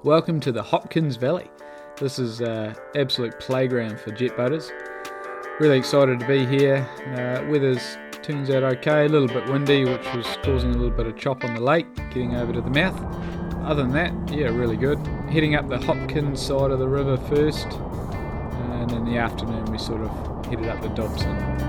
Welcome to the Hopkins Valley. This is an absolute playground for jet boaters. Really excited to be here. Weather's turns out okay, a little bit windy, which was causing a little bit of chop on the lake, getting over to the mouth. Other than that, yeah, really good. Heading up the Hopkins side of the river first, and in the afternoon we sort of headed up the Dobson.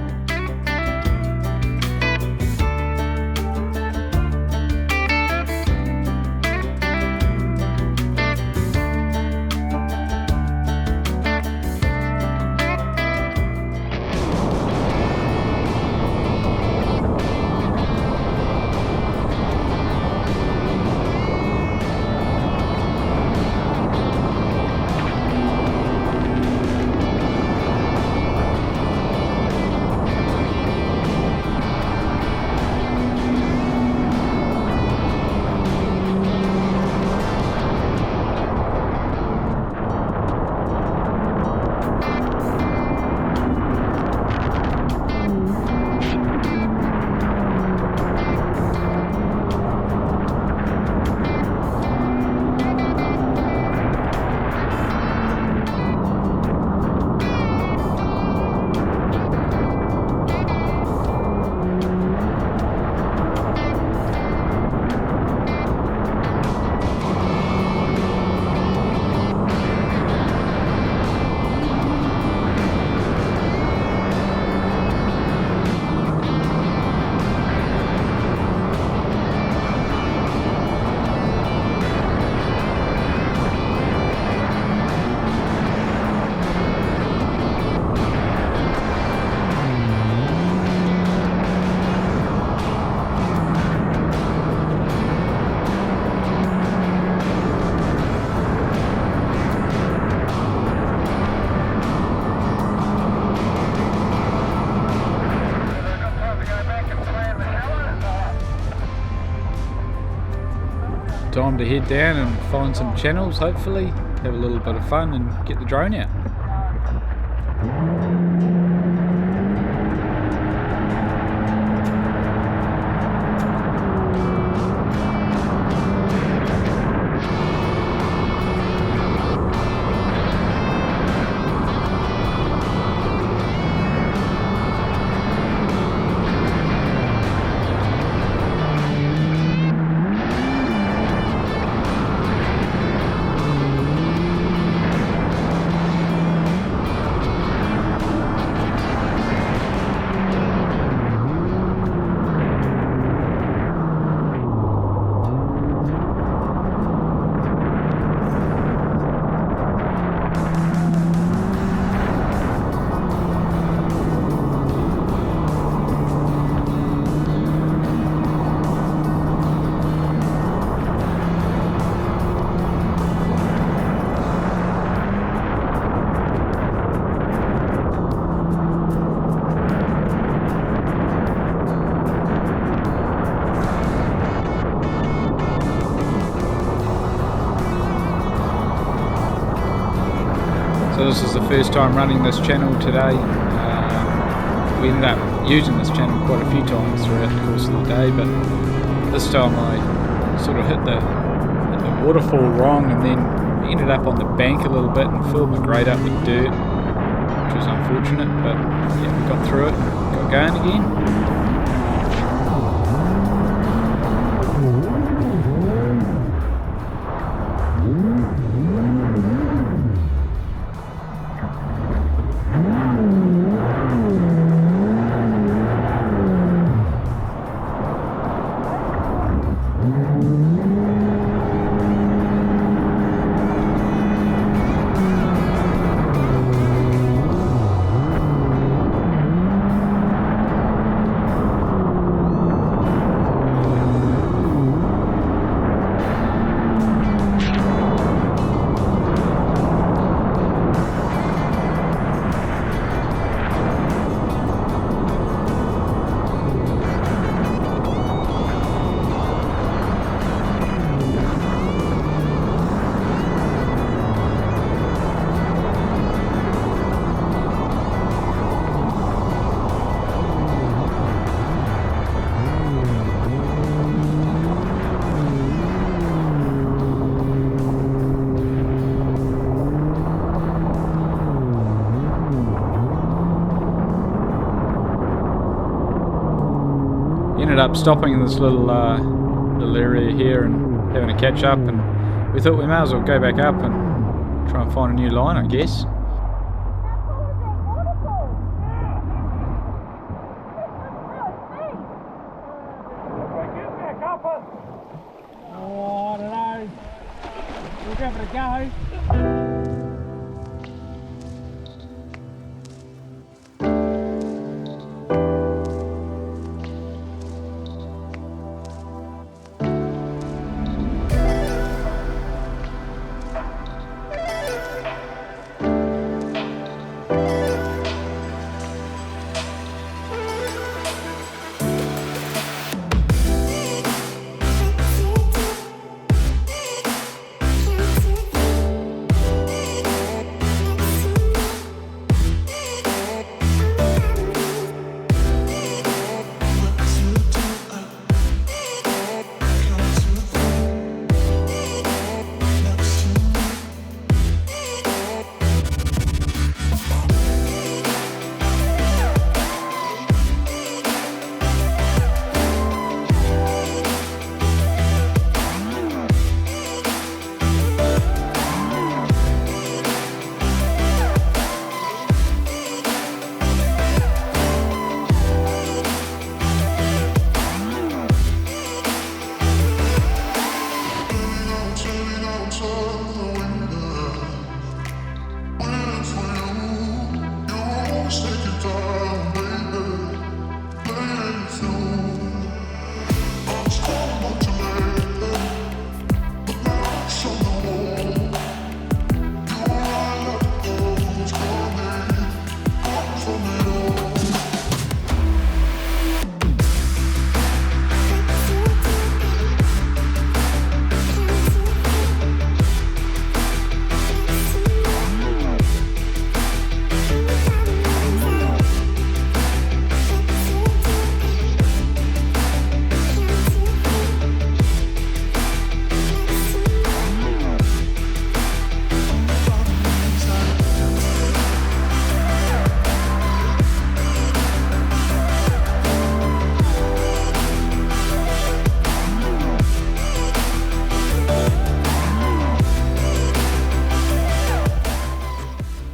Time to head down and find some channels, hopefully, have a little bit of fun and get the drone out. So this is the first time running this channel today. We ended up using this channel quite a few times throughout the course of the day, but this time I sort of hit the waterfall wrong and then ended up on the bank a little bit and filled my grate up with dirt, which was unfortunate, but yeah, we got through it, got going again. up stopping in this little area here and having a catch up, and we thought we may as well go back up and try and find a new line, I guess. Oh, I don't know. We'll give it a go.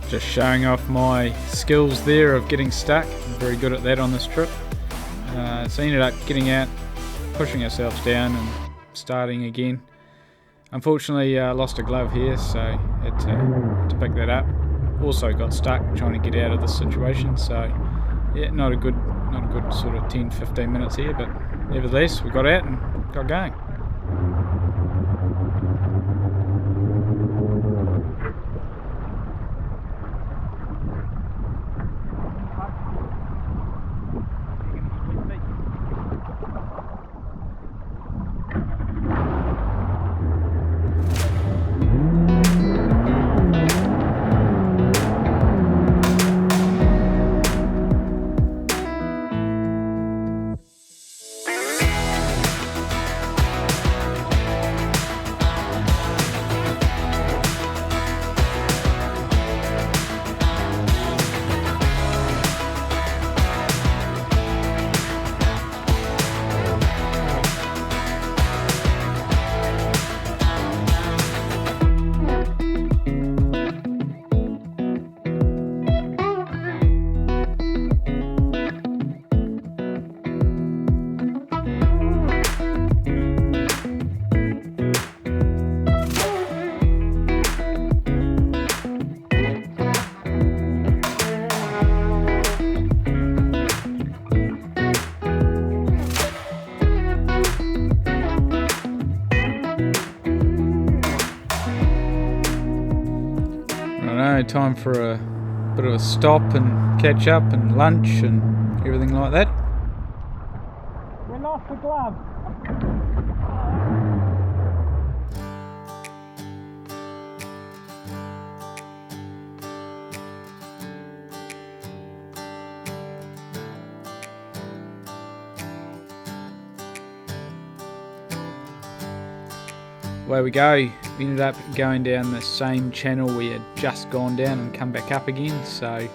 Just showing off my skills there of getting stuck. I'm very good at that on this trip. So I ended up getting out, pushing ourselves down and starting again. Unfortunately lost a glove here, so had to pick that up. Also got stuck trying to get out of this situation, so yeah, not a good sort of 10-15 minutes here, but nevertheless we got out and got going. Time for a bit of a stop and catch up and lunch and everything like that. We lost the glove. Away we go. We ended up going down the same channel we had just gone down and come back up again, so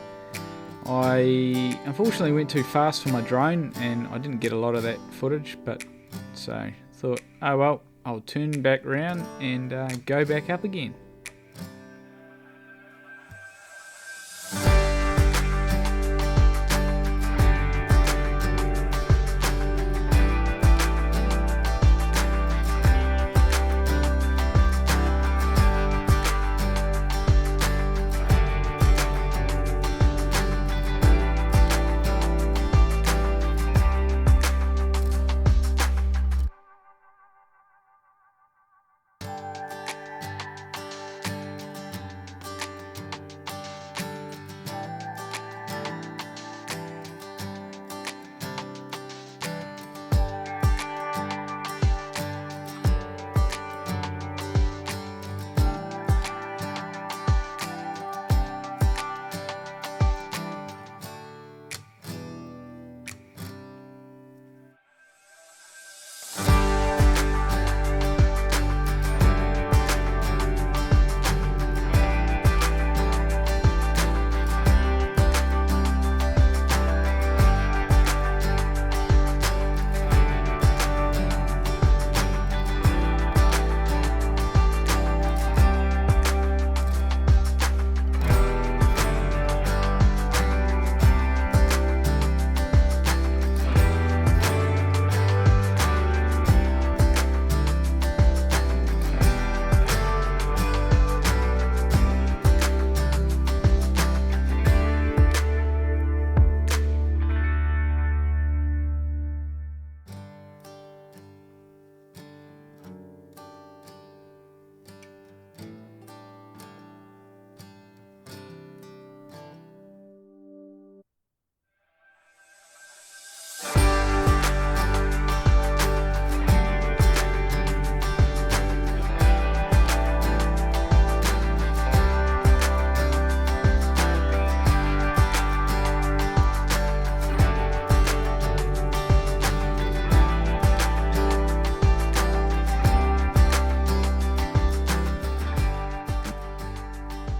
I unfortunately went too fast for my drone and I didn't get a lot of that footage, but so thought, oh well, I'll turn back around and go back up again.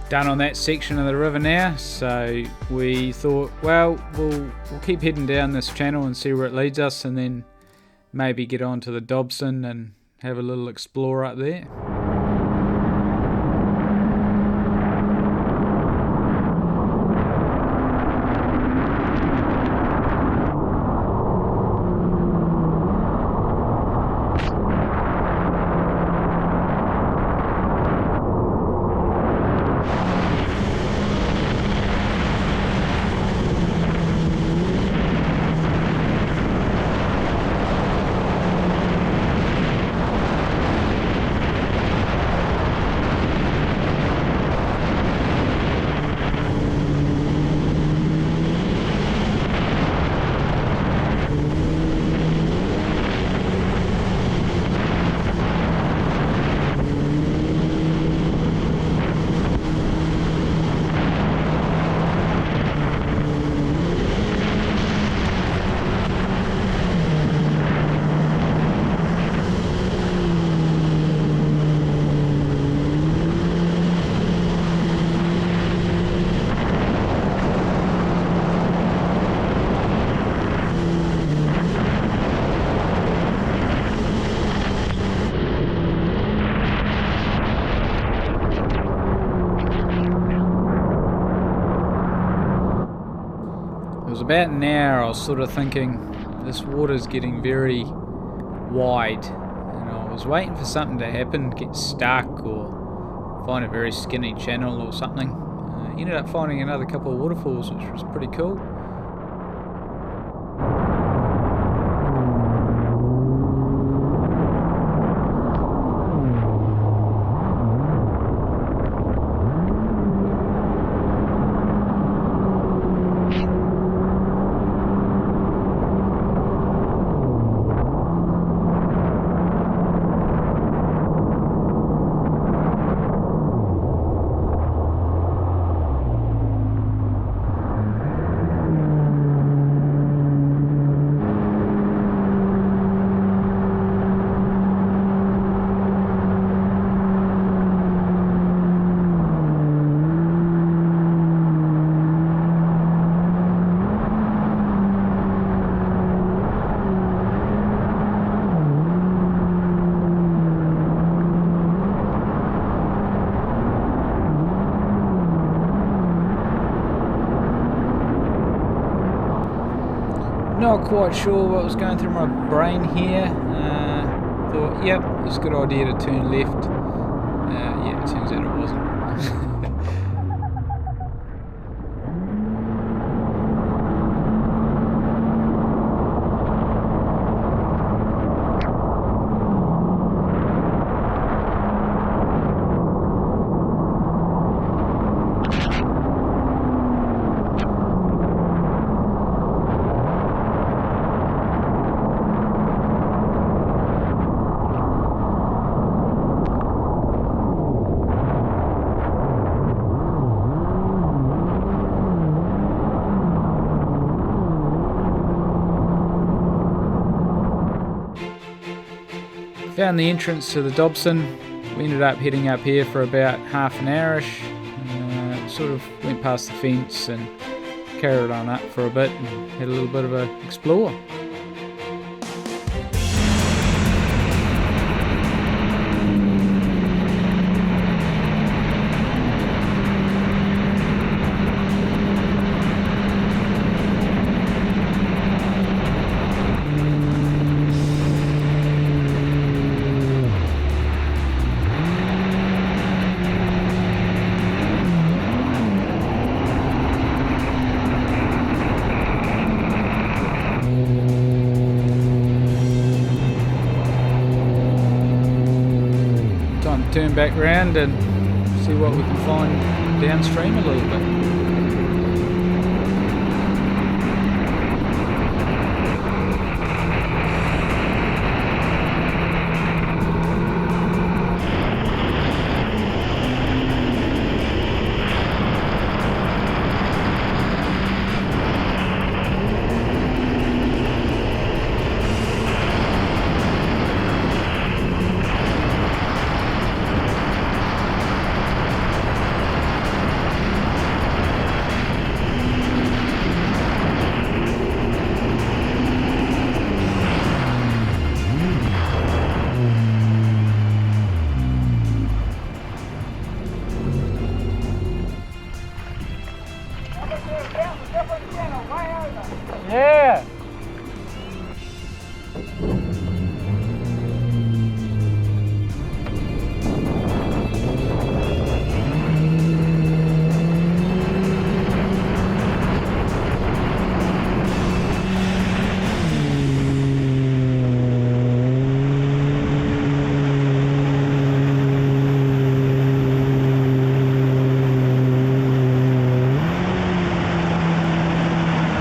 Done on that section of the river now, so we thought, well, we'll keep heading down this channel and see where it leads us, and then maybe get on to the Dobson and have a little explore up there. About an hour I was sort of thinking this water's getting very wide, and I was waiting for something to happen, get stuck or find a very skinny channel or something. Ended up finding another couple of waterfalls, which was pretty cool. Not quite sure what was going through my brain here. Thought, yep, it's a good idea to turn left. Yeah, it turns out it wasn't. Found the entrance to the Dobson. We ended up heading up here for about half an hour-ish. Sort of went past the fence and carried on up for a bit and had a little bit of an explore. Turn back round and see what we can find downstream a little bit. Yeah.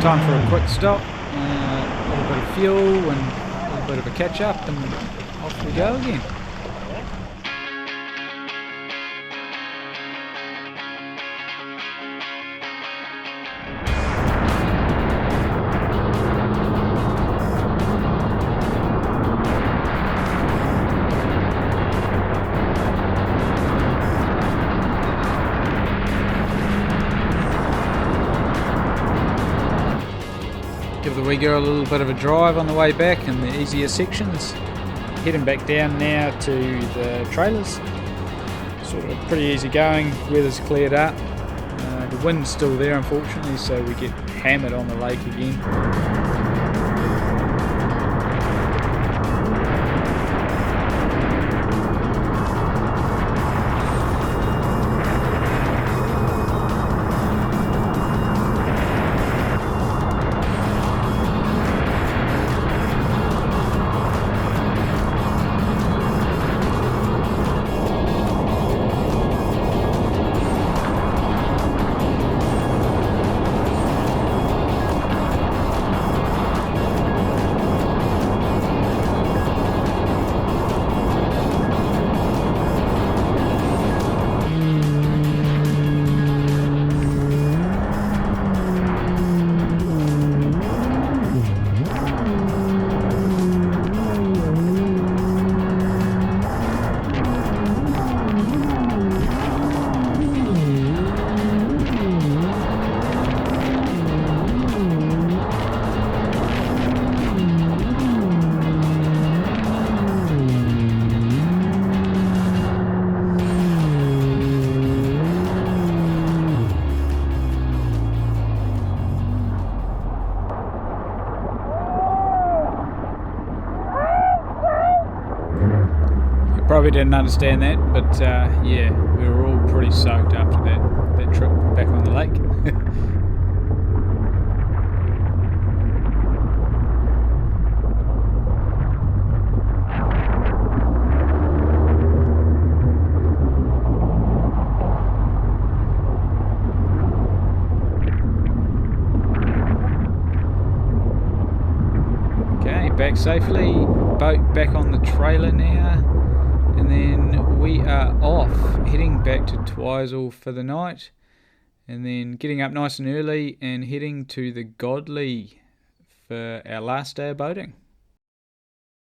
Time for a quick stop, a little bit of fuel and a little bit of a catch up, and off we go again. Give the wee girl a little bit of a drive on the way back in the easier sections. Heading back down now to the trailers. Sort of pretty easy going, weather's cleared up. The wind's still there unfortunately, so we get hammered on the lake again. Probably didn't understand that, but yeah, we were all pretty soaked after that trip back on the lake. Okay, back safely, boat back on the trailer now, and then we are off, heading back to Twizel for the night, and then getting up nice and early and heading to the Godley for our last day of boating.